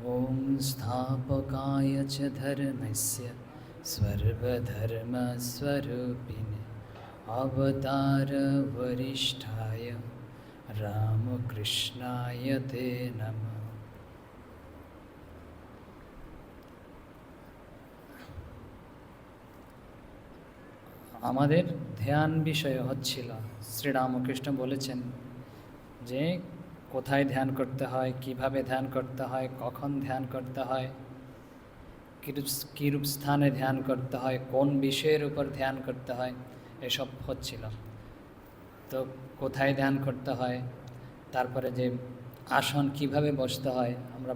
ॐ स्थापकाय च धर्मस्य सर्वधर्मस्वरूपिणे अवतारवरिष्ठाय रामकृष्णाय ते नमः। আমাদের ধ্যান বিষয় হচ্ছিল শ্রীরামকৃষ্ণ বলেছেন যে কোথায় ধ্যান করতে হয়, কিভাবে ধ্যান করতে হয়, কখন ধ্যান করতে হয়, কীরূপ স্থানে ধ্যান করতে হয়, কোন বিষয়ের উপর ধ্যান করতে হয়, এসব হচ্ছিল। তো কোথায় ধ্যান করতে হয়, তারপরে যে আসন কিভাবে বসতে হয় আমরা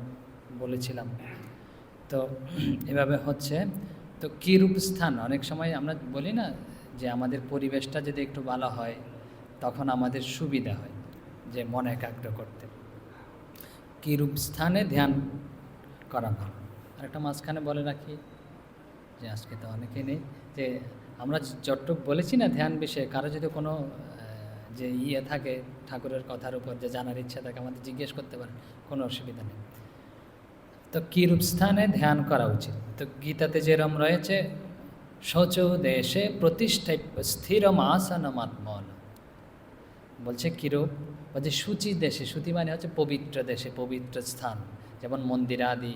বলেছিলাম। তো এভাবে হচ্ছে। তো কীরূপ স্থান, অনেক সময় আমরা বলি না যে আমাদের পরিবেশটা যদি একটু ভালো হয় তখন আমাদের সুবিধা হয় যে মন একাগ্র করতে। কীরূপ স্থানে ধ্যান করা ভালো। আরেকটা মাঝখানে বলে রাখি যে আজকে তো অনেকেই নেই, যে আমরা যতটুকু বলেছি না ধ্যান বিষয়ে, কারো যদি কোনো যে থাকে ঠাকুরের কথার উপর যে জানার ইচ্ছা থাকে আমাদের জিজ্ঞেস করতে পারেন, কোনো অসুবিধা নেই। তো কীরূপ স্থানে ধ্যান করা উচিত। তো গীতাতে যেরম রয়েছে, শৌচৌ দেশে প্রতিষ্ঠায় স্থিরমাসনমাত্মন, বলছে কীরূপ, বলছে শুচি দেশে, শুচি মানে হচ্ছে পবিত্র দেশে, পবিত্র স্থান, যেমন মন্দির আদি,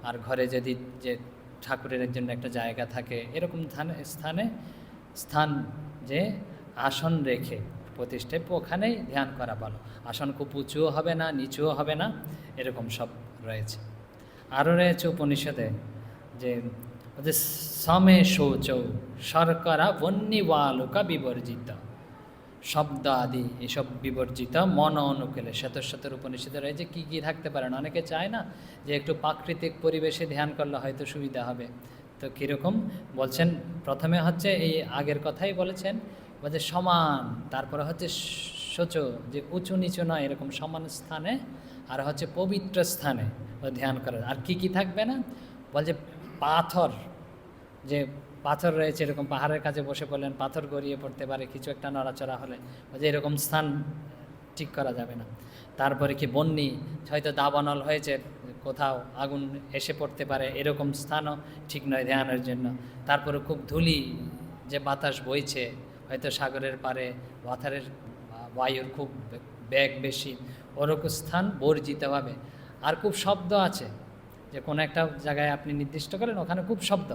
আর ঘরে যদি যে ঠাকুরের জন্য একটা জায়গা থাকে, এরকম স্থান যে আসন রেখে প্রতিষ্ঠায়, ওখানেই ধ্যান করা ভালো। আসন খুব উঁচুও হবে না, নিচুও হবে না, এরকম সব রয়েছে। আরও রয়েছে উপনিষদে যে সমে শৌচৌ শর্করা বন্যিবালুকা বিবর্জিত, শব্দ আদি এসব বিবর্জিত, মন অনুকূলে। শতর উপনিষদে রয়েছে কী কী থাকতে পারে না। অনেকে চায় না যে একটু প্রাকৃতিক পরিবেশে ধ্যান করলে হয়তো সুবিধা হবে। তো কীরকম বলছেন, প্রথমে হচ্ছে এই আগের কথাই বলেছেন, বলছে সমান, তারপরে হচ্ছে শৌচ, যে উঁচু নিচু নয়, এরকম সমান স্থানে, আর হচ্ছে পবিত্র স্থানে ধ্যান করা। আর কি কি থাকবে না, বলছে পাথর, যে পাথর রয়েছে এরকম পাহাড়ের কাছে বসে পড়লেন, পাথর গড়িয়ে পড়তে পারে কিছু একটা নড়াচড়া হলে, যে এরকম স্থান ঠিক করা যাবে না। তারপরে কি বন্যি, হয়তো দাবানল হয়েছে, কোথাও আগুন এসে পড়তে পারে, এরকম স্থানও ঠিক নয় ধ্যানের জন্য। তারপরে খুব ধূলি, যে বাতাস বইছে, হয়তো সাগরের পারে বাতাসের বায়ুর খুব বেগ বেশি, ওরকম স্থান বর্জিত হবে। আর খুব শব্দ আছে, যে কোনো একটা জায়গায় আপনি নির্দিষ্ট করেন ওখানে খুব শব্দ,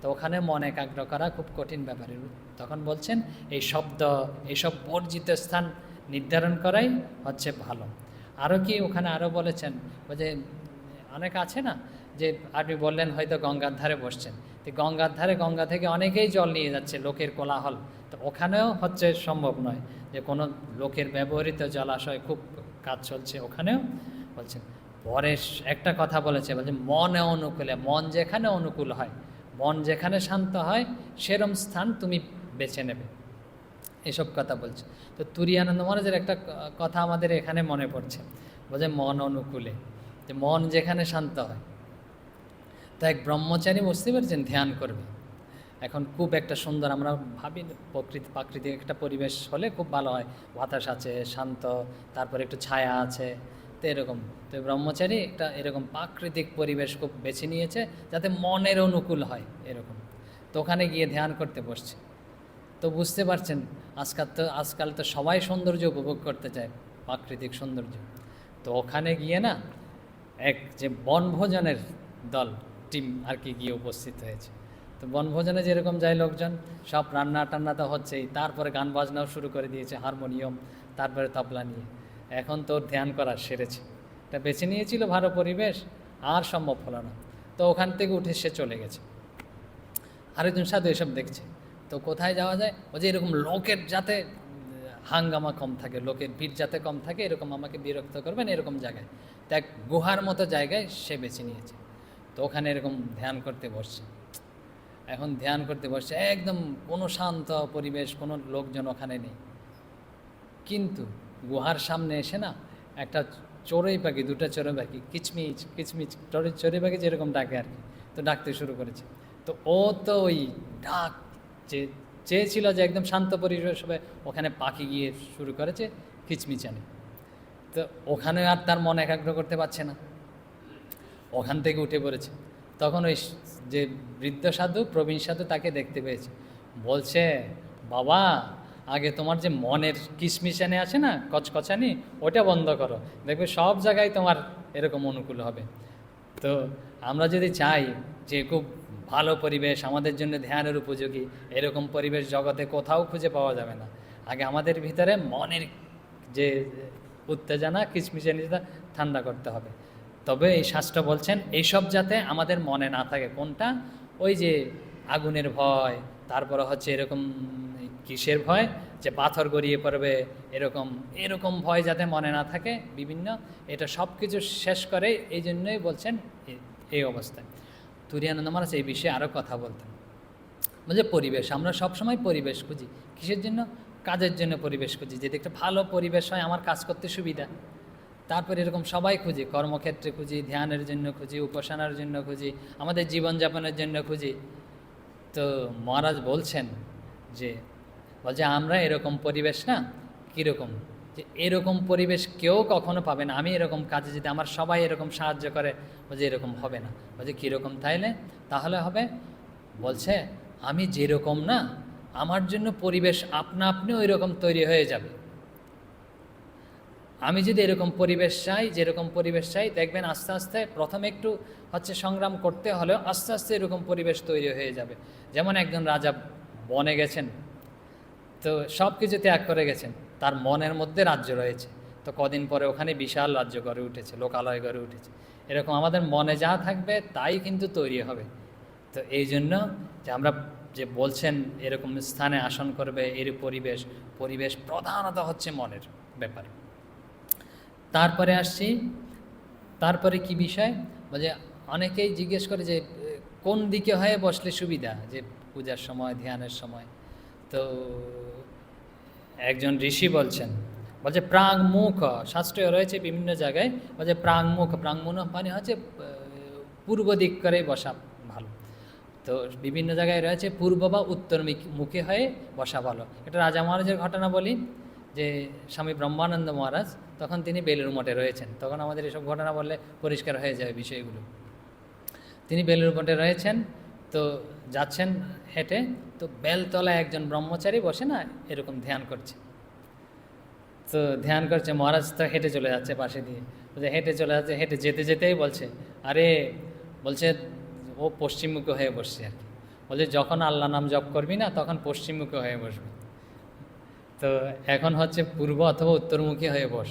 তো ওখানে মন একাগ্র করা খুব কঠিন ব্যাপার। তখন বলছেন এই শব্দ, এইসব বর্জিত স্থান নির্ধারণ করাই হচ্ছে ভালো। আরও কি ওখানে আরও বলেছেন, যে অনেক আছে না, যে আপনি বললেন হয়তো গঙ্গার ধারে বসছেন, তো গঙ্গার ধারে, গঙ্গা থেকে অনেকেই জল নিয়ে যাচ্ছে, লোকের কোলাহল, তো ওখানেও হচ্ছে সম্ভব নয় যে কোনো লোকের ব্যবহৃত জলাশয় খুব কাজ চলছে, ওখানেও বলছেন। পরে একটা কথা বলেছে, বলছে মনে অনুকূলে, মন যেখানে অনুকূল হয়, মন যেখানে শান্ত হয়, সেরম স্থান তুমি বেছে নেবে, এসব কথা বলছে। তো তুরীয়ানন্দ মহারাজের একটা কথা আমাদের এখানে মনে পড়ছে, বলছে মন অনুকূলে, যে মন যেখানে শান্ত হয়। তো এক ব্রহ্মচারী, বুঝতে পারছেন, ধ্যান করবে। এখন খুব একটা সুন্দর, আমরা ভাবি প্রাকৃতিক একটা পরিবেশ হলে খুব ভালো হয়, বাতাস আছে শান্ত, তারপরে একটু ছায়া আছে, তো এরকম। তো ব্রহ্মচারী একটা এরকম প্রাকৃতিক পরিবেশ খুব বেছে নিয়েছে যাতে মনের অনুকূল হয় এরকম। তো ওখানে গিয়ে ধ্যান করতে বসছে। তো বুঝতে পারছেন আজকাল তো সবাই সৌন্দর্য উপভোগ করতে চায়, প্রাকৃতিক সৌন্দর্য। তো ওখানে গিয়ে না এক যে বনভোজনের দল, টিম আর কি গিয়ে উপস্থিত হয়েছে। তো বনভোজনে যেরকম যায় লোকজন, সব রান্না টান্না তো হচ্ছেই, তারপরে গান বাজনাও শুরু করে দিয়েছে, হারমোনিয়াম, তারপরে তবলা নিয়ে। এখন তোর ধ্যান করা সেরেছে, এটা বেছে নিয়েছিল ভালো পরিবেশ, আর সম্ভব হলো না, তো ওখান থেকে উঠে সে চলে গেছে। আরেকজন সাধু এসব দেখছে, তো কোথায় যাওয়া যায়, ও যে এরকম লোকের যাতে হাঙ্গামা কম থাকে, লোকের ভিড় যাতে কম থাকে, এরকম আমাকে বিরক্ত করবেন এরকম জায়গায়, তো এক গুহার মতো জায়গায় সে বেছে নিয়েছে। তো ওখানে এরকম ধ্যান করতে বসছে। এখন ধ্যান করতে বসছে, একদম কোনো শান্ত পরিবেশ, কোনো লোকজন ওখানে নেই। কিন্তু গুহার সামনে এসে না একটা চড়ুই পাখি, দুটো চড়ুই পাখি কিচমিচ কিচমিচ, চড়ুই পাখি যেরকম ডাকে আর কি, তো ডাকতে শুরু করেছে। তো ও তো ওই ডাক চেয়েছিল যে একদম শান্ত পরিবেশ হবে, ওখানে পাখি গিয়ে শুরু করেছে কিচমিচানি। তো ওখানে আর তার মন একাগ্র করতে পারছে না। ওখান থেকে উঠে পড়েছে। তখন ওই যে বৃদ্ধ সাধু, প্রবীণ সাধু তাকে দেখতে পেয়েছে, বলছে, বাবা আগে তোমার যে মনের কিশমিশানি আছে না, কচকচানি, ওটা বন্ধ করো, দেখবে সব জায়গায় তোমার এরকম অনুকূল হবে। তো আমরা যদি চাই যে খুব ভালো পরিবেশ আমাদের জন্য ধ্যানের উপযোগী, এরকম পরিবেশ জগতে কোথাও খুঁজে পাওয়া যাবে না। আগে আমাদের ভিতরে মনের যে উত্তেজনা, কিচমিচানিটা ঠান্ডা করতে হবে। তবে এই শাস্ত্র বলছেন এইসব যাতে আমাদের মনে না থাকে। কোনটা? ওই যে আগুনের ভয়, তারপরে হচ্ছে এরকম কিসের ভয়, যে পাথর গড়িয়ে পড়বে, এরকম এরকম ভয় যাতে মনে না থাকে বিভিন্ন, এটা সব কিছু শেষ করে। এই জন্যই বলছেন এই অবস্থায়। তুরীয়ানন্দ মহারাজ এই বিষয়ে আরও কথা বলতেন, বলছে পরিবেশ, আমরা সবসময় পরিবেশ খুঁজি। কিসের জন্য? কাজের জন্য পরিবেশ খুঁজি, যদি একটা ভালো পরিবেশ হয় আমার কাজ করতে সুবিধা। তারপরে এরকম সবাই খুঁজি, কর্মক্ষেত্রে খুঁজি, ধ্যানের জন্য খুঁজি, উপাসনার জন্য খুঁজি, আমাদের জীবনযাপনের জন্য খুঁজি। তো মহারাজ বলছেন যে বলছে আমরা এরকম পরিবেশ না, কীরকম, যে এরকম পরিবেশ কেউ কখনো পাবে না। আমি এরকম কাজে যদি আমার সবাই এরকম সাহায্য করে, বলছে এরকম হবে না। বলছে কীরকম তাহলে হবে? বলছে আমি যেরকম না, আমার জন্য পরিবেশ আপনা আপনি ওই রকম তৈরি হয়ে যাবে। আমি যদি এরকম পরিবেশ চাই, যেরকম পরিবেশ চাই, দেখবেন আস্তে আস্তে প্রথমে একটু হচ্ছে সংগ্রাম করতে হলেও আস্তে আস্তে এরকম পরিবেশ তৈরি হয়ে যাবে। যেমন একজন রাজা বনে গেছেন, তো সব কিছু ত্যাগ করে গেছেন, তার মনের মধ্যে রাজ্য রয়েছে, তো কদিন পরে ওখানে বিশাল রাজ্য গড়ে উঠেছে, লোকালয় গড়ে উঠেছে। এরকম আমাদের মনে যা থাকবে তাই কিন্তু তৈরি হবে। তো এই জন্য যে আমরা যে বলছেন এরকম স্থানে আসন করবে, এর পরিবেশ প্রধানত হচ্ছে মনের ব্যাপার। তারপরে আসছি, তারপরে কি বিষয়, বলছে অনেকেই জিজ্ঞেস করে যে কোন দিকে হয়ে বসলে সুবিধা, যে পূজার সময়, ধ্যানের সময়। তো একজন ঋষি বলছেন, বলছে প্রাংমুখ, শাস্ত্রীয় রয়েছে বিভিন্ন জায়গায়, বলছে প্রাংমুখ মানে হচ্ছে পূর্ব দিক করে বসা ভালো। তো বিভিন্ন জায়গায় রয়েছে পূর্ব বা উত্তর মুখে হয়ে বসা ভালো। এটা রাজা মহারাজের ঘটনা বলি, যে স্বামী ব্রহ্মানন্দ মহারাজ তখন তিনি বেলুড় মঠে রয়েছেন, তখন আমাদের এসব ঘটনা বললে পরিষ্কার হয়ে যায় বিষয়গুলো। তিনি বেলুড় মঠে রয়েছেন, তো যাচ্ছেন হেঁটে, তো বেলতলায় একজন ব্রহ্মচারী বসে না এরকম ধ্যান করছে। তো ধ্যান করছে, মহারাজ তো হেঁটে চলে যাচ্ছে পাশে দিয়ে, বলছে হেঁটে চলে যাচ্ছে, হেঁটে যেতে যেতেই বলছে, আরে বলছে ও পশ্চিমমুখী হয়ে বসছে আর কি। বলছে যখন আল্লাহ নাম জপ করবি না তখন পশ্চিমমুখী হয়ে বসবি, তো এখন হচ্ছে পূর্ব অথবা উত্তরমুখী হয়ে বস।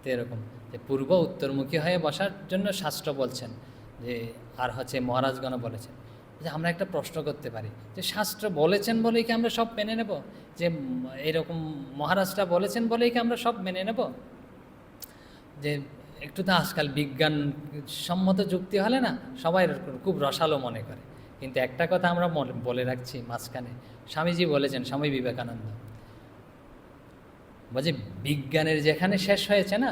তো এরকম যে পূর্ব উত্তরমুখী হয়ে বসার জন্য শাস্ত্র বলছেন যে, আর হচ্ছে মহারাজগণ বলেছেন যে আমরা একটা প্রশ্ন করতে পারি যে শাস্ত্র বলেছেন বলেই কি আমরা সব মেনে নেব, যে এরকম মহারাজটা বলেছেন বলেই কি আমরা সব মেনে নেব? যে একটু তো আজকাল বিজ্ঞান সম্মত যুক্তি হলে না সবাই খুব রসালো মনে করে। কিন্তু একটা কথা আমরা বলে রাখছি মাঝখানে, স্বামীজি বলেছেন, স্বামী বিবেকানন্দ বলছে বিজ্ঞানের যেখানে শেষ হয়েছে না,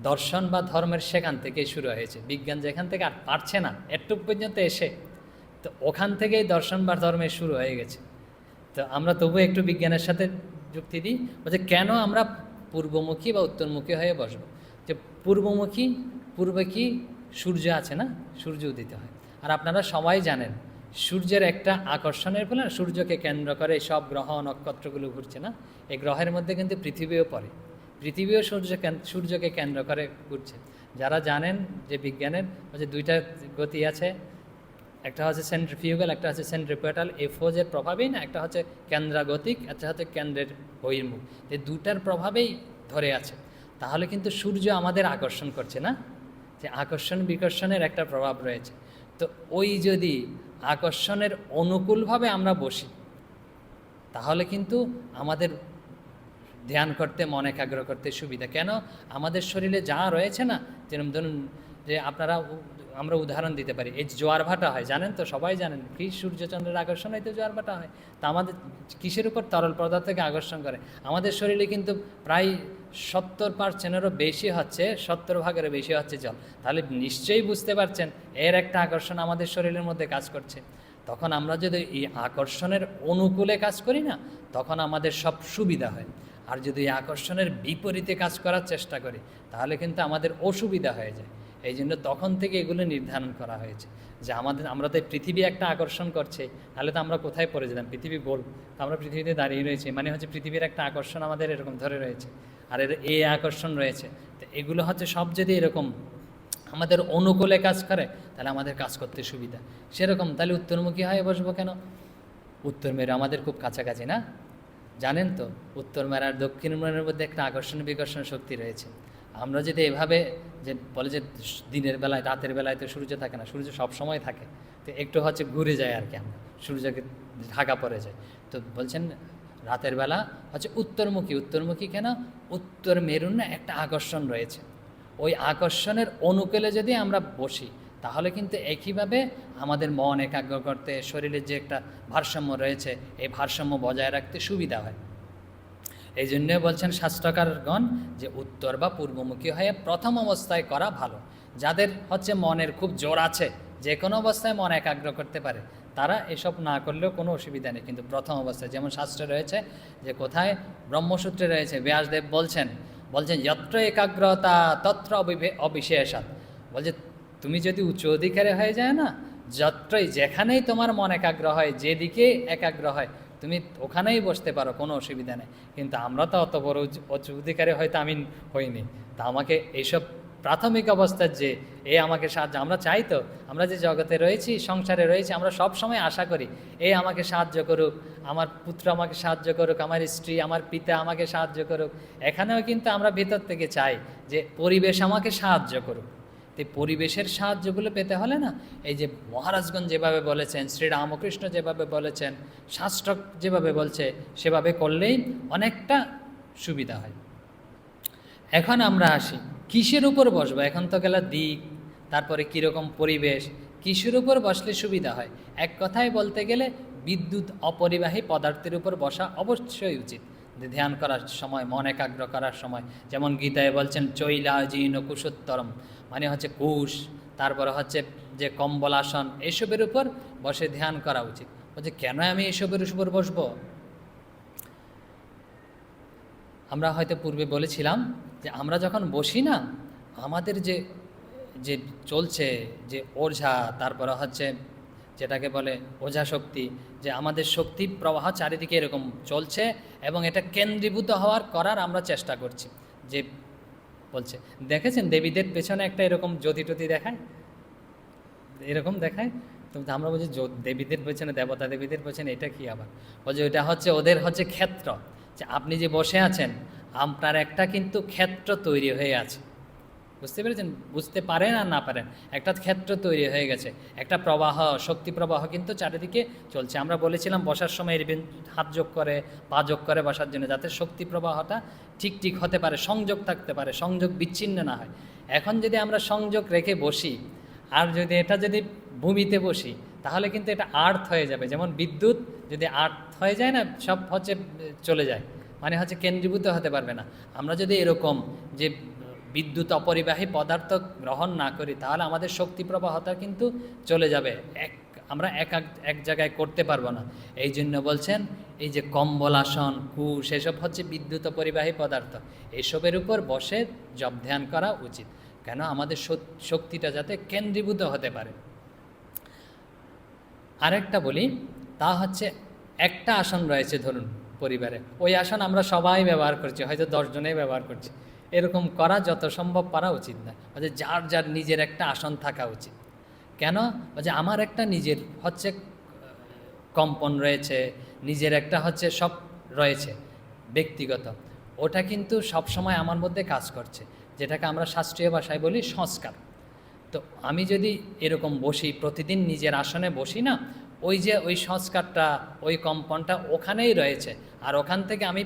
দর্শন বা ধর্মের সেখান থেকেই শুরু হয়েছে। বিজ্ঞান যেখান থেকে আর পারছে না একটু পর্যন্ত এসে, তো ওখান থেকেই দর্শন বা ধর্মের শুরু হয়ে গেছে। তো আমরা তবু একটু বিজ্ঞানের সাথে যুক্তি দিই, বলছে কেন আমরা পূর্বমুখী বা উত্তরমুখী হয়ে বসবো? যে পূর্বমুখী, পূর্বে কি সূর্য আছে না, সূর্য উদিত হয়। আর আপনারা সবাই জানেন সূর্যের একটা আকর্ষণের ফলে সূর্যকে কেন্দ্র করে সব গ্রহ নক্ষত্রগুলো ঘুরছে না, এই গ্রহের মধ্যে কিন্তু পৃথিবীও পড়ে, পৃথিবীও সূর্যকে কেন্দ্র করে ঘুরছে। যারা জানেন যে বিজ্ঞানের যে দুইটা গতি আছে, একটা হচ্ছে সেন্ট্রিফিউগাল, একটা হচ্ছে সেন্ট্রিপিটাল, এই ফোর্সের প্রভাবেই না, একটা হচ্ছে কেন্দ্রাগতিক, একটা হচ্ছে কেন্দ্রের বহির্মুখ, এই দুটার প্রভাবেই ধরে আছে। তাহলে কিন্তু সূর্য আমাদের আকর্ষণ করছে না, যে আকর্ষণ বিকর্ষণের একটা প্রভাব রয়েছে। তো ওই যদি আকর্ষণের অনুকূলভাবে আমরা বসি তাহলে কিন্তু আমাদের ধ্যান করতে, মন একাগ্র করতে সুবিধা। কেন? আমাদের শরীরে যা রয়েছে না, যেরকম ধরুন যে আমরা উদাহরণ দিতে পারি, এই জোয়ার ভাটা হয় জানেন তো, সবাই জানেন কি সূর্যচন্দ্রের আকর্ষণ হয় তো জোয়ার ভাটা হয়। তা আমাদের কিসের উপর? তরল পদার্থকে আকর্ষণ করে। আমাদের শরীরে কিন্তু প্রায় 70%-এরও বেশি হচ্ছে, 70 ভাগেরও বেশি হচ্ছে জল। তাহলে নিশ্চয়ই বুঝতে পারছেন এর একটা আকর্ষণ আমাদের শরীরের মধ্যে কাজ করছে। তখন আমরা যদি এই আকর্ষণের অনুকূলে কাজ করি না, তখন আমাদের সব সুবিধা হয়। আর যদি এই আকর্ষণের বিপরীতে কাজ করার চেষ্টা করি তাহলে কিন্তু আমাদের অসুবিধা হয়ে যায়। এই জন্য তখন থেকে এগুলো নির্ধারণ করা হয়েছে যে আমরা তো পৃথিবী একটা আকর্ষণ করছে, তাহলে তো আমরা কোথায় পড়ে যেতাম, পৃথিবী গোল, তো আমরা পৃথিবীতে দাঁড়িয়ে রয়েছি, মানে হচ্ছে পৃথিবীর একটা আকর্ষণ আমাদের এরকম ধরে রয়েছে, আর এই আকর্ষণ রয়েছে। তো এগুলো হচ্ছে সব যদি এরকম আমাদের অনুকূলে কাজ করে তাহলে আমাদের কাজ করতে সুবিধা। সেরকম তাহলে উত্তরমুখী হয়ে বসবো কেন? উত্তর মেরু আমাদের খুব কাছাকাছি না, জানেন তো? উত্তর মেরু আর দক্ষিণ মেরুর মধ্যে একটা আকর্ষণ বিকর্ষণ শক্তি রয়েছে। আমরা যদি এভাবে যে বলে যে দিনের বেলায় রাতের বেলায় তো সূর্য থাকে না, সূর্য সব সময় থাকে, তো একটু হচ্ছে ঘুরে যায় আর কি, আমরা সূর্যকে ঢাকা পড়ে যায়। তো বলছেন রাতের বেলা হচ্ছে উত্তরমুখী। উত্তরমুখী কেন? উত্তর মেরুর না একটা আকর্ষণ রয়েছে, ওই আকর্ষণের অনুকূলে যদি আমরা বসি তাহলে কিন্তু একইভাবে আমাদের মন একাগ্র করতে, শরীরের যে একটা ভারসাম্য রয়েছে এই ভারসাম্য বজায় রাখতে সুবিধা হয়। এই জন্য বলছেন শাস্ত্রকারগণ যে উত্তর বা পূর্বমুখী হয়ে প্রথম অবস্থায় করা ভালো। যাদের হচ্ছে মনের খুব জোর আছে, যে কোনো অবস্থায় মন একাগ্র করতে পারে, তারা এসব না করলেও কোনো অসুবিধা নেই। কিন্তু প্রথম অবস্থায় যেমন শাস্ত্রে রয়েছে যে কোথায় ব্রহ্মসূত্রে রয়েছে, ব্যাসদেব বলছেন যত্র একাগ্রতা তত্র অবিশেষাৎ, বলছে তুমি যদি উচ্চ অধিকারী হয়ে যায় না, যত্রই যেখানেই তোমার মন একাগ্র হয়, যেদিকে একাগ্র হয় তুমি ওখানেই বসতে পারো, কোনো অসুবিধা নেই। কিন্তু আমরা তো অত বড় উচ্চ অধিকারী হয়তো আমি হইনি, তা আমাকে এইসব প্রাথমিক অবস্থার যে আমাকে সাহায্য, আমরা চাই তো, আমরা যে জগতে রয়েছি, সংসারে রয়েছি, আমরা সব সময় আশা করি আমাকে সাহায্য করুক, আমার পুত্র আমাকে সাহায্য করুক, আমার স্ত্রী, আমার পিতা আমাকে সাহায্য করুক। এখানেও কিন্তু আমরা ভেতর থেকে চাই যে পরিবেশ আমাকে সাহায্য করুক। তো পরিবেশের সাহায্যগুলো পেতে হলে না, এই যে মহারাজগণ যেভাবে বলেছেন, শ্রীরামকৃষ্ণ যেভাবে বলেছেন, শাস্ত্র যেভাবে বলছে সেভাবে করলেই অনেকটা সুবিধা হয়। এখন আমরা আসি কিসের উপর বসবো। এখন তো গেল দিক, তারপরে কীরকম পরিবেশ, কিসের উপর বসলে সুবিধা হয়। এক কথায় বলতে গেলে বিদ্যুৎ অপরিবাহী পদার্থের উপর বসা অবশ্যই উচিত ধ্যান করার সময়, মন একাগ্র করার সময়। যেমন গীতায় বলছেন চৈলাজিন কুশোত্তরম, মানে হচ্ছে কুশ, তারপরে হচ্ছে যে কম্বলাসন, এসবের উপর বসে ধ্যান করা উচিত। বলছে কেন আমি এসবের উপর বসবো? আমরা হয়তো পূর্বে বলেছিলাম যে আমরা যখন বসি না, আমাদের যে যে চলছে যে ওঝা, তারপরে হচ্ছে যেটাকে বলে ওঝা শক্তি, যে আমাদের শক্তি প্রবাহ চারিদিকে এরকম চলছে এবং এটা কেন্দ্রীভূত করার আমরা চেষ্টা করছি। যে বলছে দেখেছেন দেবীদের পেছনে একটা এরকম জ্যোতি টতি দেখায়, এরকম দেখায়, তো আমরা বলছি দেবীদের পেছনে, দেবতা দেবীদের পেছনে এটা কি আবার? বলছে ওইটা হচ্ছে ওদের হচ্ছে ক্ষেত্র। যে আপনি যে বসে আছেন, আপনার একটা কিন্তু ক্ষেত্র তৈরি হয়ে আছে, বুঝতে পেরেছেন? বুঝতে পারেন আর না পারেন, একটা ক্ষেত্র তৈরি হয়ে গেছে, একটা প্রবাহ, শক্তি প্রবাহ কিন্তু চারিদিকে চলছে। আমরা বলেছিলাম বসার সময় হাত যোগ করে, পা যোগ করে বসার জন্য, যাতে শক্তি প্রবাহটা ঠিক ঠিক হতে পারে, সংযোগ থাকতে পারে, সংযোগ বিচ্ছিন্ন না হয়। এখন যদি আমরা সংযোগ রেখে বসি, আর যদি এটা যদি ভূমিতে বসি, তাহলে কিন্তু এটা আর্থ হয়ে যাবে। যেমন বিদ্যুৎ যদি আর্থ হয়ে যায় না, সব হচ্ছে চলে যায়, মানে হচ্ছে কেন্দ্রীভূত হতে পারবে না। আমরা যদি এরকম যে বিদ্যুৎ অপরিবাহী পদার্থ গ্রহণ না করি, তাহলে আমাদের শক্তি প্রবাহটা কিন্তু চলে যাবে, আমরা এক জায়গায় করতে পারবো না। এই জন্য বলছেন এই যে কম্বলাসন, কুশ, এসব হচ্ছে বিদ্যুৎ অপরিবাহী পদার্থ, এসবের উপর বসে জপ ধ্যান করা উচিত। কেন? আমাদের শক্তিটা যাতে কেন্দ্রীভূত হতে পারে। আরেকটা বলি, তা হচ্ছে একটা আসন রয়েছে ধরুন পরিবারে, ওই আসন আমরা সবাই ব্যবহার করছি, হয়তো 10 জনেই ব্যবহার করছি, এরকম করা যত সম্ভব পারা উচিত না। যার যার নিজের একটা আসন থাকা উচিত। কেন? আমার একটা নিজের হচ্ছে কম্পন রয়েছে, নিজের একটা হচ্ছে সব রয়েছে ব্যক্তিগত, ওটা কিন্তু সব সময় আমার মধ্যে কাজ করছে, যেটাকে আমরা শাস্ত্রীয় ভাষায় বলি সংস্কার। তো আমি যদি এরকম বসি, প্রতিদিন নিজের আসনে বসি না, ওই যে ওই সংস্কারটা, ওই কম্পনটা ওখানেই রয়েছে, আর ওখান থেকে আমি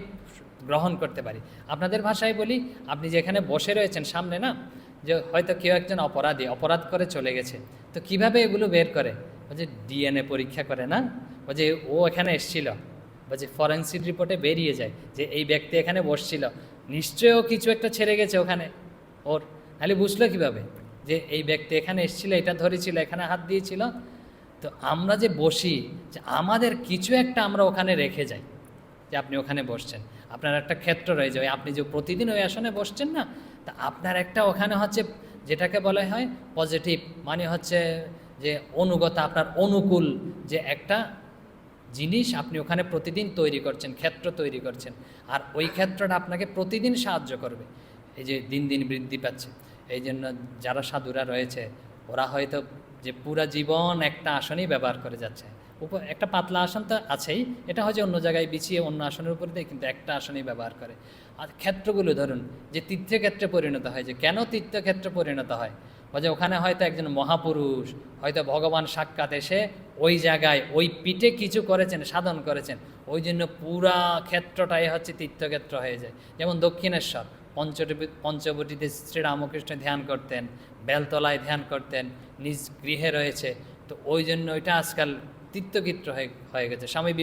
গ্রহণ করতে পারি। আপনাদের ভাষায় বলি, আপনি যেখানে বসে রয়েছেন সামনে না, যে হয়তো কেউ একজন অপরাধ করে চলে গেছে, তো কিভাবে এগুলো বের করে? বলছে ডিএনএ পরীক্ষা করে না, বলছে ও এখানে এসেছিল, বলছে ফরেন্সিক রিপোর্টে বেরিয়ে যায় যে এই ব্যক্তি এখানে বসছিল, নিশ্চয়ই ও কিছু একটা ছেড়ে গেছে ওখানে ওর, নাহলে বুঝলো কীভাবে যে এই ব্যক্তি এখানে এসেছিল, এটা ধরেছিল, এখানে হাত দিয়েছিল। তো আমরা যে বসি, যে আমাদের কিছু একটা আমরা ওখানে রেখে যাই, যে আপনি ওখানে বসছেন, আপনার একটা ক্ষেত্র রয়েছে, ওই আপনি যে প্রতিদিন ওই আসনে বসছেন না, তা আপনার একটা ওখানে হচ্ছে যেটাকে বলা হয় পজিটিভ, মানে হচ্ছে যে অনুগত, আপনার অনুকূল যে একটা জিনিস আপনি ওখানে প্রতিদিন তৈরি করছেন, ক্ষেত্র তৈরি করছেন, আর ওই ক্ষেত্রটা আপনাকে প্রতিদিন সাহায্য করবে। এই যে দিন দিন বৃদ্ধি পাচ্ছে, এই জন্য যারা সাধুরা রয়েছে ওরা হয়তো যে পুরা জীবন একটা আসনই ব্যবহার করে যাচ্ছে। একটা পাতলা আসন তো আছেই, এটা হয়তো অন্য জায়গায় বিছিয়ে অন্য আসনের উপর দিয়ে, কিন্তু একটা আসনই ব্যবহার করে। আর ক্ষেত্রগুলো ধরুন যে তীর্থক্ষেত্রে পরিণত হয়, যে কেন তীর্থক্ষেত্রে পরিণত হয়, যে ওখানে হয়তো একজন মহাপুরুষ, হয়তো ভগবান সাক্ষাৎ এসে ওই জায়গায় ওই পিঠে কিছু করেছেন, সাধন করেছেন, ওই জন্য পুরা ক্ষেত্রটাই হচ্ছে তীর্থক্ষেত্র হয়ে যায়। যেমন দক্ষিণেশ্বর পঞ্চবটিতে শ্রীরামকৃষ্ণ ধ্যান করতেন, বেলতলায় ধ্যান করতেন, নিজ গৃহে রয়েছে, তো ওই জন্য ওইটা আজকাল তীর্থক্ষেত্র হয়ে গেছে। স্বামী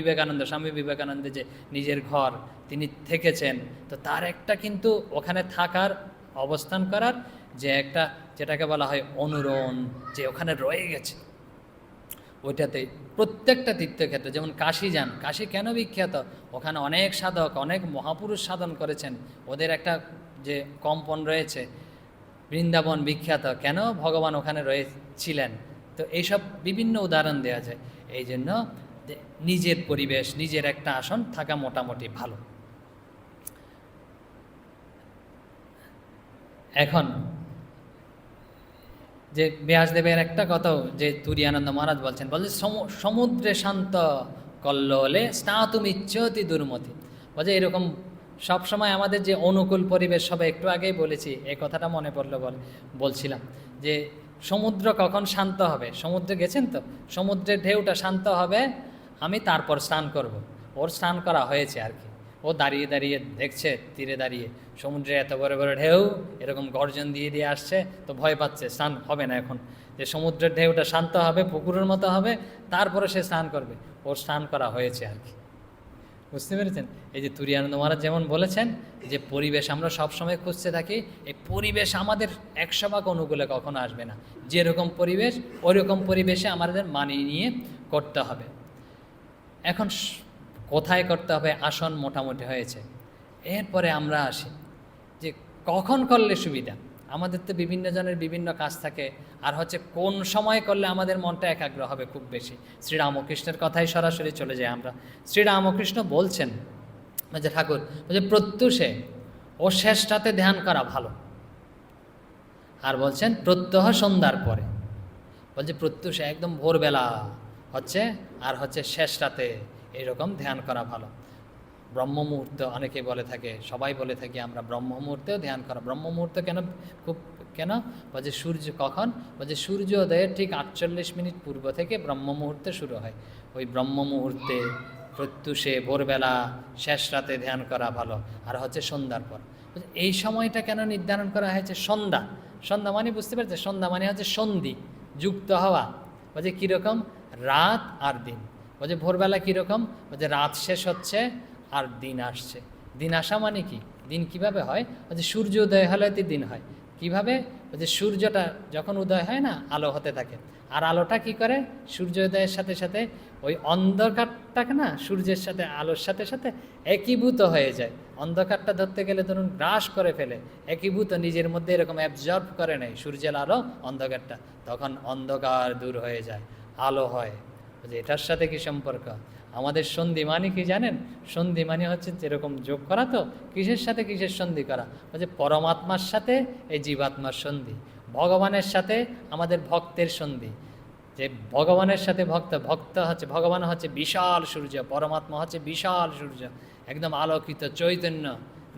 বিবেকানন্দ যে নিজের ঘর তিনি থেকেছেন, তো তার একটা কিন্তু ওখানে থাকার, অবস্থান করার যে একটা, যেটাকে বলা হয় অনুরণ, যে ওখানে রয়ে গেছে ওইটাতে। প্রত্যেকটা তীর্থক্ষেত্রে, যেমন কাশী যান, কাশী কেন বিখ্যাত, ওখানে অনেক সাধক, অনেক মহাপুরুষ সাধন করেছেন, ওদের একটা যে কম্পন রয়েছে। বৃন্দাবন বিখ্যাত কেন, ভগবান ওখানে রয়েছিলেন। তো এইসব বিভিন্ন উদাহরণ দেওয়া যায়। এই জন্য নিজের পরিবেশ, নিজের একটা আসন থাকা মোটামুটি ভালো। এখন যে ব্যাসদেবের একটা কথা, যে তুরীয়ানন্দ মহারাজ বলছে সমুদ্রে শান্ত কল্লোলে স্নাতুমিচ্ছতি দুর্মতি। বলছে এরকম সবসময় আমাদের যে অনুকূল পরিবেশ, সবাই একটু আগেই বলেছি, এই কথাটা মনে পড়লো বলছিলাম যে সমুদ্র কখন শান্ত হবে, সমুদ্রে গেছেন তো, সমুদ্রের ঢেউটা শান্ত হবে, আমি তারপর স্নান করব। ওর স্নান করা হয়েছে আর কি, ও দাঁড়িয়ে দাঁড়িয়ে দেখছে তীরে দাঁড়িয়ে সমুদ্রে এত বড় বড় ঢেউ এরকম গর্জন দিয়ে দিয়ে আসছে, তো ভয় পাচ্ছে, স্নান হবে না এখন, যে সমুদ্রের ঢেউটা শান্ত হবে, পুকুরের মতো হবে, তারপরে সে স্নান করবে। ওর স্নান করা হয়েছে আর কি, বুঝতে পেরেছেন? এই যে তুরীয়ানন্দ মহারাজ যেমন বলেছেন যে পরিবেশ আমরা সবসময় খুঁজতে থাকি, এই পরিবেশ আমাদের 100% অনুকূলে কখনো আসবে না। যেরকম পরিবেশ ওই রকম পরিবেশে আমাদের মানিয়ে নিয়ে করতে হবে। এখন কোথায় করতে হবে, আসন মোটামুটি হয়েছে, এরপরে আমরা আসি যে কখন করলে সুবিধা। আমাদের তো বিভিন্ন জনের বিভিন্ন কাজ থাকে, আর হচ্ছে কোন সময় করলে আমাদের মনটা একাগ্র হবে খুব বেশি। শ্রীরামকৃষ্ণের কথাই সরাসরি চলে যাই আমরা। শ্রীরামকৃষ্ণ বলছেন যে ঠাকুর বলছে প্রত্যুষে ও শেষটাতে ধ্যান করা ভালো, আর বলছেন প্রত্যহ সন্ধ্যার পরে। বলছে প্রত্যুষে একদম ভোরবেলা হচ্ছে, আর হচ্ছে শেষটাতে এইরকম ধ্যান করা ভালো। ব্রহ্ম মুহূর্ত অনেকে বলে থাকে, সবাই বলে থাকি আমরা ব্রহ্ম মুহূর্তেও ধ্যান করা। ব্রহ্ম মুহূর্ত কেন বলছে সূর্য কখন, বলছে সূর্যোদয়ের ঠিক 48 মিনিট পূর্ব থেকে ব্রহ্ম মুহূর্তে শুরু হয়। ওই ব্রহ্ম মুহূর্তে প্রত্যুষে ভোরবেলা শেষ রাতে ধ্যান করা ভালো, আর হচ্ছে সন্ধ্যার পর। এই সময়টা কেন নির্ধারণ করা হয়েছে সন্ধ্যা? সন্ধ্যা মানে বুঝতে পারছে, সন্ধ্যা মানে হচ্ছে সন্ধি, যুক্ত হওয়া। বলছে কীরকম, রাত আর দিন। বলছে ভোরবেলা কীরকম, বলছে রাত শেষ হচ্ছে আর দিন আসছে। দিন আসা মানে কি, দিন কিভাবে হয়, বলছে সূর্য উদয় হলে তো দিন হয়। কিভাবে, বলছে সূর্যটা যখন উদয় হয় না, আলো হতে থাকে, আর আলোটা কি করে, সূর্যোদয়ের সাথে সাথে ওই অন্ধকারটাকে না সূর্যের সাথে আলোর সাথে সাথে একীভূত হয়ে যায়। অন্ধকারটা ধরতে গেলে ধরুন গ্রাস করে ফেলে, একীভূত নিজের মধ্যে এরকম অ্যাবজর্ব করে নেয় সূর্যের আলো অন্ধকারটা, তখন অন্ধকার দূর হয়ে যায়, আলো হয়। এটার সাথে কি সম্পর্ক, আমাদের সন্ধি মানে কি জানেন? সন্ধি মানে হচ্ছে যেরকম যোগ করা, তো কিসের সাথে কিসের সন্ধি করা, বলছে পরমাত্মার সাথে এই জীবাত্মার সন্ধি, ভগবানের সাথে আমাদের ভক্তের সন্ধি। যে ভগবানের সাথে ভক্ত হচ্ছে, ভগবান হচ্ছে বিশাল সূর্য, পরমাত্মা হচ্ছে বিশাল সূর্য, একদম আলোকিত চৈতন্য,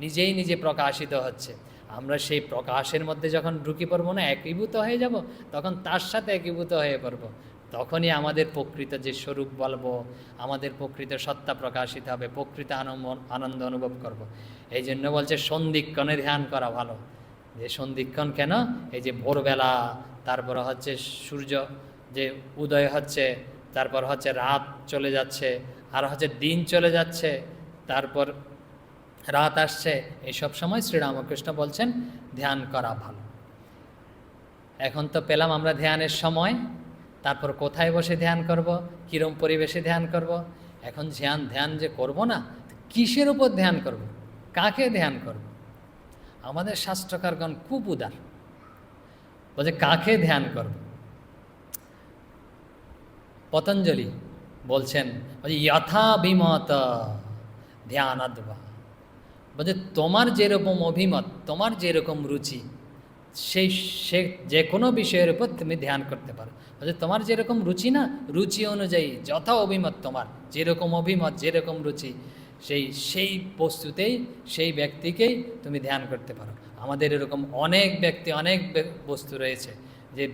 নিজেই নিজে প্রকাশিত হচ্ছে। আমরা সেই প্রকাশের মধ্যে যখন ঢুকে পড়বো না, একীভূত হয়ে যাব, তখন তার সাথে একীভূত হয়ে পড়বো, তখনই আমাদের প্রকৃত যে স্বরূপ বলবো, আমাদের প্রকৃত সত্তা প্রকাশিত হবে, প্রকৃত আনন্দ অনুভব করব। এই জন্য বলছে সন্ধিক্ষণে ধ্যান করা ভালো। যে সন্ধিক্ষণ কেন, এই যে ভোরবেলা, তারপর হচ্ছে সূর্য যে উদয় হচ্ছে, তারপর হচ্ছে রাত চলে যাচ্ছে, আর হচ্ছে দিন চলে যাচ্ছে, তারপর রাত আসছে, এইসব সময় শ্রীরামকৃষ্ণ বলছেন ধ্যান করা ভালো। এখন তো পেলাম আমরা ধ্যানের সময়, তারপর কোথায় বসে ধ্যান করব, কীরম পরিবেশে ধ্যান করব। এখন ধ্যান যে করব না, কিসের উপর ধ্যান করব, কাকে ধ্যান করব? আমাদের শাস্ত্রকারগণ খুব উদার, বলছে কাকে ধ্যান করব? পতঞ্জলি বলছেন যথাভিমত ধ্যানাদ্বা, বলছে তোমার যেরকম অভিমত, তোমার যেরকম রুচি, সে যে কোনো বিষয়ের উপর তুমি ধ্যান করতে পারো। বলছে তোমার যেরকম রুচি না, রুচি অনুযায়ী যথা অভিমত, তোমার যেরকম অভিমত, যেরকম রুচি, সেই বস্তুতেই, সেই ব্যক্তিকেই তুমি ধ্যান করতে পারো। আমাদের এরকম অনেক ব্যক্তি, অনেক বস্তু রয়েছে, যে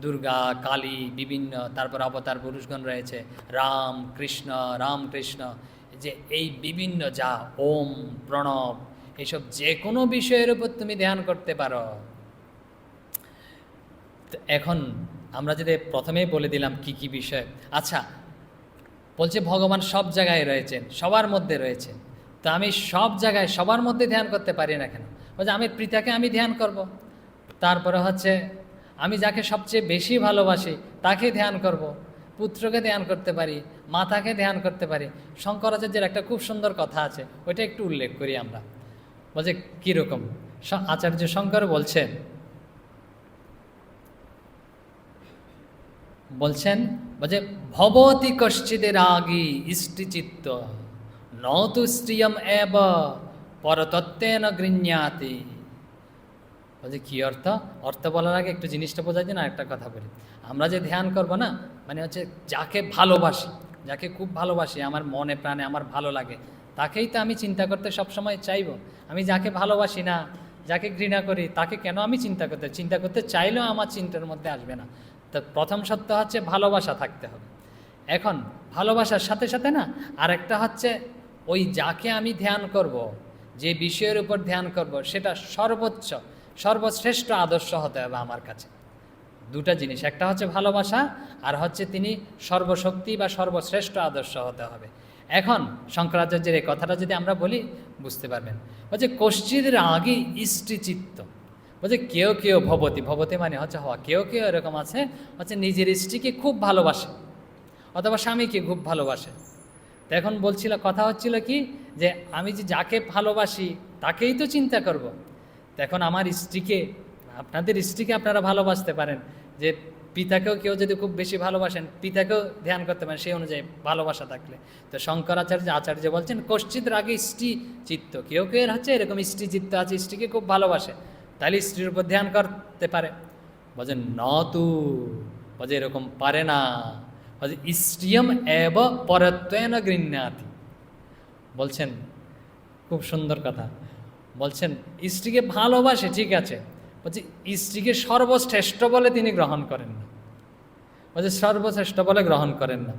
দুর্গা, কালী, বিভিন্ন, তারপর অবতার পুরুষগণ রয়েছে, রাম কৃষ্ণ, রামকৃষ্ণ, যে এই বিভিন্ন যা ওম, প্রণব, এইসব যে কোনো বিষয়ের উপর তুমি ধ্যান করতে পারো। এখন আমরা যদি প্রথমেই বলে দিলাম কি কি বিষয়। আচ্ছা, বলছে ভগবান সব জায়গায় রয়েছেন, সবার মধ্যে রয়েছে, তো আমি সব জায়গায় সবার মধ্যে ধ্যান করতে পারি না কেন? বলছে আমি পিতাকে আমি ধ্যান করব, তারপরে হচ্ছে আমি যাকে সবচেয়ে বেশি ভালোবাসি তাকে ধ্যান করব, পুত্রকে ধ্যান করতে পারি, মাতাকে ধ্যান করতে পারি। শঙ্করাচার্যের একটা খুব সুন্দর কথা আছে, ওইটা একটু উল্লেখ করি আমরা। বলছে কীরকম? আচার্য শঙ্কর বলছেন বলছে ভবতি কশ্চিদের আগি ইষ্টিচিত্ত নতু স্ত্রিয়ম এব পরতত্ত্বেন গৃহ্যাতি। বলছে কী অর্থ? অর্থ বলার আগে একটু জিনিসটা বোঝার জন্য একটা কথা বলি। আমরা যে ধ্যান করব না, মানে হচ্ছে যাকে ভালোবাসি, যাকে খুব ভালোবাসি, আমার মনে প্রাণে আমার ভালো লাগে, তাকেই তো আমি চিন্তা করতে সবসময় চাইব। আমি যাকে ভালোবাসি না, যাকে ঘৃণা করি, তাকে কেন আমি চিন্তা করতে চাইলেও আমার চিন্তার মধ্যে আসবে না। তো প্রথম সত্য হচ্ছে ভালোবাসা থাকতে হবে। এখন ভালোবাসার সাথে সাথে না আরেকটা হচ্ছে, ওই যাকে আমি ধ্যান করব, যে বিষয়ের উপর ধ্যান করব, সেটা সর্বশ্রেষ্ঠ আদর্শ হতে হবে আমার কাছে। দুটা জিনিস, একটা হচ্ছে ভালোবাসা, আর হচ্ছে তিনি সর্বশক্তি বা সর্বশ্রেষ্ঠ আদর্শ হতে হবে। এখন শঙ্করাচার্যের এই কথাটা যদি আমরা বলি বুঝতে পারবেন। বলছে কশ্চিদের আগে ইষ্টিচিত্ত, বলছে কেউ কেউ ভবতী মানে হচ্ছে হওয়া, কেউ কেউ এরকম আছে হচ্ছে নিজের স্ত্রীকে খুব ভালোবাসে অথবা স্বামীকে খুব ভালোবাসে। তো এখন কথা হচ্ছিল কি, যে আমি যে যাকে ভালোবাসি তাকেই তো চিন্তা করব। তো এখন আমার স্ত্রীকে, আপনাদের স্ত্রীকে আপনারা ভালোবাসতে পারেন, যে পিতাকেও কেউ যদি খুব বেশি ভালোবাসেন, পিতাকেও ধ্যান করতে পারেন সেই অনুযায়ী ভালোবাসা থাকলে। তো আচার্য বলছেন কশ্চিৎ রাগে স্ত্রী চিত্ত, কেউ কেউ হচ্ছে এরকম স্ত্রী চিত্ত আছে, স্ত্রীকে খুব ভালোবাসে, তাহলে স্ত্রীর উপর ধ্যান করতে পারে। বলছেন নতু, বলছে এরকম পারে না। বলছে স্ত্রিয়ম এব পরত্বেন গৃহ্যাতি। বলছেন খুব সুন্দর কথা, বলছেন স্ত্রীকে ভালোবাসে ঠিক আছে, বলছে স্ত্রীকে সর্বশ্রেষ্ঠ বলে তিনি গ্রহণ করেন না। বলছে সর্বশ্রেষ্ঠ বলে গ্রহণ করেন না।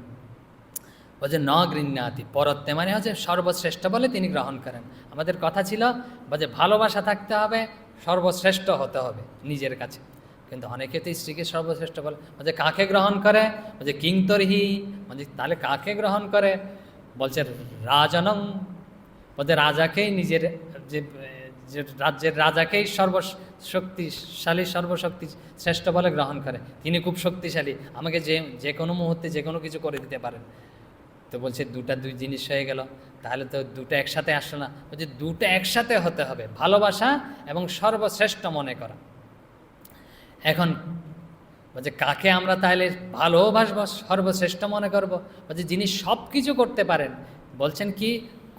বলছে ন গৃহ্যাতি, পরত্বে মানে হচ্ছে সর্বশ্রেষ্ঠ বলে তিনি গ্রহণ করেন। আমাদের কথা ছিল বলছে ভালোবাসা থাকতে হবে, সর্বশ্রেষ্ঠ হতে হবে নিজের কাছে, কিন্তু অনেকে তো স্ত্রীকে সর্বশ্রেষ্ঠ বলে। বলছে কাকে গ্রহণ করে? বলছে কিংতর্হি, বলছে তাহলে কাকে গ্রহণ করে? বলছে রাজনং, বলছে রাজাকেই, নিজের যে রাজ্যের রাজাকেই সর্বশক্তিশালী, সর্বশক্তি শ্রেষ্ঠ বলে গ্রহণ করে। তিনি খুব শক্তিশালী, আমাকে যে কোনো মুহূর্তে যে কোনো কিছু করে দিতে পারেন। তো বলছে দুই জিনিস হয়ে গেল, তাহলে তো দুটো একসাথে আসলো না। বলছে দুটো একসাথে হতে হবে, ভালোবাসা এবং সর্বশ্রেষ্ঠ মনে করা। এখন বলছে কাকে আমরা তাহলে ভালোবাসবো, সর্বশ্রেষ্ঠ মনে করব? বলছে যিনি সব কিছু করতে পারেন। বলছেন কি,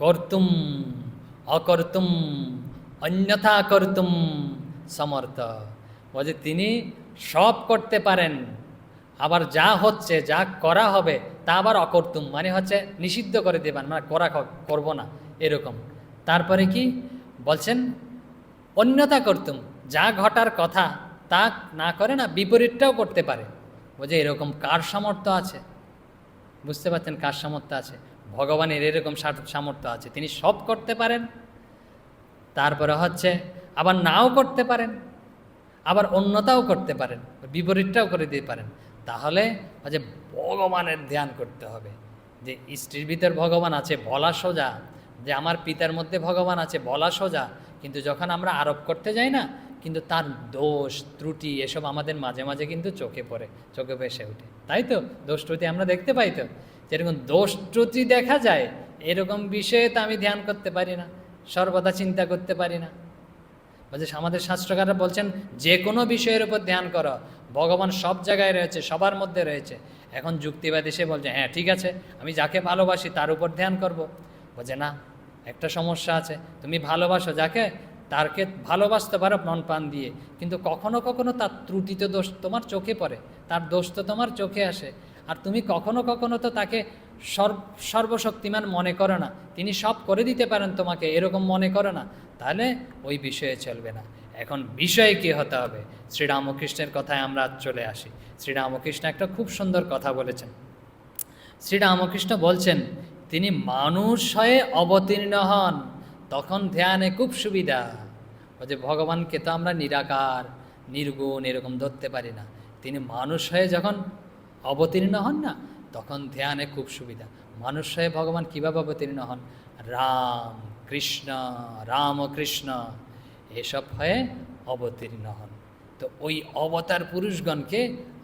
কর্তুম অকর্তুম অন্যথা কর্তুম সমর্থ। বলছে তিনি সব করতে পারেন, আবার যা হচ্ছে, যা করা হবে তা আবার অকর্তুম মানে হচ্ছে নিষিদ্ধ করে দেবেন, মানে করব না এরকম। তারপরে কি বলছেন, অন্যথা কর্তুম, যা ঘটার কথা তা না করে না, বিপরীতটাও করতে পারে। বলছে এরকম কার সামর্থ্য আছে? বুঝতে পারছেন কার সামর্থ্য আছে? ভগবানের এরকম সামর্থ্য আছে, তিনি সব করতে পারেন, তারপরে হচ্ছে আবার নাও করতে পারেন, আবার অন্যতাও করতে পারেন, বিপরীতটাও করে দিতে পারেন। তাহলে হচ্ছে ভগবানের ধ্যান করতে হবে, যে স্ত্রীর ভিতর ভগবান আছে বলা সোজা, যে আমার পিতার মধ্যে ভগবান আছে বলা সোজা, কিন্তু যখন আমরা আরোপ করতে যাই না, কিন্তু তার দোষ ত্রুটি এসব আমাদের মাঝে মাঝে কিন্তু চোখে ভেসে ওঠে। তাই তো দোষ ত্রুটি আমরা দেখতে পাই, তো যেরকম দোষ ত্রুটি দেখা যায় এরকম বিষয়ে তো আমি ধ্যান করতে পারি না, সর্বদা চিন্তা করতে পারি না। বলছে আমাদের শাস্ত্রকাররা বলছেন যে কোনো বিষয়ের উপর ধ্যান করো, ভগবান সব জায়গায় রয়েছে, সবার মধ্যে রয়েছে। এখন যুক্তিবাদী সে বলছে হ্যাঁ ঠিক আছে, আমি যাকে ভালোবাসি তার উপর ধ্যান করব। বলছে না, একটা সমস্যা আছে, তুমি ভালোবাসো যাকে, তারকে ভালোবাসতে পারো মন প্রাণ দিয়ে, কিন্তু কখনো কখনো তার ত্রুটি তো দোষ তোমার চোখে পড়ে, তার দোষ তো তোমার চোখে আসে। আর তুমি কখনো কখনো তো তাকে সর্বশক্তিমান মনে করো না, তিনি সব করে দিতে পারেন তোমাকে, এরকম মনে করো না, তাহলে ওই বিষয়ে চলবে না। এখন বিষয়ে কী হতে হবে, শ্রীরামকৃষ্ণের কথায় আমরা চলে আসি। শ্রীরামকৃষ্ণ একটা খুব সুন্দর কথা বলেছেন। শ্রীরামকৃষ্ণ বলছেন তিনি মানুষ হয়ে অবতীর্ণ হন, তখন ধ্যানে খুব সুবিধা। যে ভগবানকে তো আমরা নিরাকার নির্গুণ এরকম ধরতে পারি না, তিনি মানুষ হয়ে যখন অবতীর্ণ হন না, তখন ধ্যানে খুব সুবিধা। মানুষ হয়ে ভগবান কীভাবে অবতীর্ণ হন, রাম কৃষ্ণ রামকৃষ্ণ এসব হয়ে অবতীর্ণ হন। তো ওই অবতার পুরুষগণকে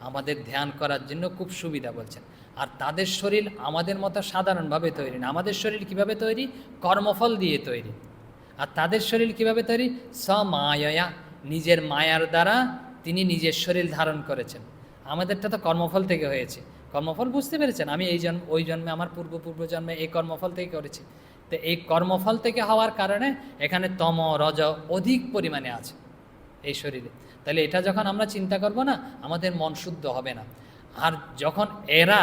আমাদের ধ্যান করার জন্য খুব সুবিধা বলছেন। আর তাদের শরীর আমাদের মতো সাধারণভাবে তৈরি না। আমাদের শরীর কিভাবে তৈরি, কর্মফল দিয়ে তৈরি। আর তাদের শরীর কিভাবে তৈরি, সমায়া, নিজের মায়ার দ্বারা তিনি নিজের শরীর ধারণ করেছেন। আমাদেরটা তো কর্মফল থেকে হয়েছে। কর্মফল বুঝতে পেরেছেন, আমি এই জন্ম ওই জন্মে আমার পূর্ব জন্মে এই কর্মফল থেকে করেছি। তো এই কর্মফল থেকে হওয়ার কারণে এখানে তম রজ অধিক পরিমাণে আছে এই শরীরে। তাহলে এটা যখন আমরা চিন্তা করব না, আমাদের মন শুদ্ধ হবে না। আর যখন এরা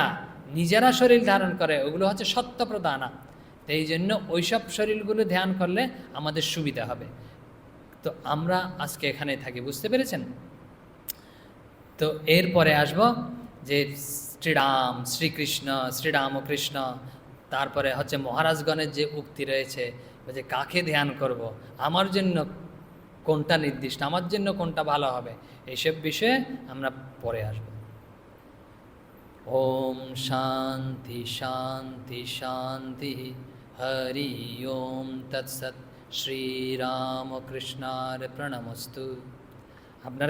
নিজেরা শরীর ধারণ করে, ওগুলো হচ্ছে সত্যপ্রদানা। তো এই জন্য ওইসব শরীরগুলো ধ্যান করলে আমাদের সুবিধা হবে। তো আমরা আজকে এখানে থাকি, বুঝতে পেরেছেন? তো এরপরে আসব যে শ্রীরাম শ্রীকৃষ্ণ শ্রীরামকৃষ্ণ, তারপরে হচ্ছে মহারাজগণের যে উক্তি রয়েছে যে কাকে ধ্যান করব, আমার জন্য কোনটা নির্দিষ্ট, আমার জন্য কোনটা ভালো হবে, এইসব বিষয়ে আমরা পরে আসব। ওম শান্তি শান্তি শান্তি, হরি ওম তৎসৎ। শ্রীরামকৃষ্ণার প্রণমস্তু। আপনারা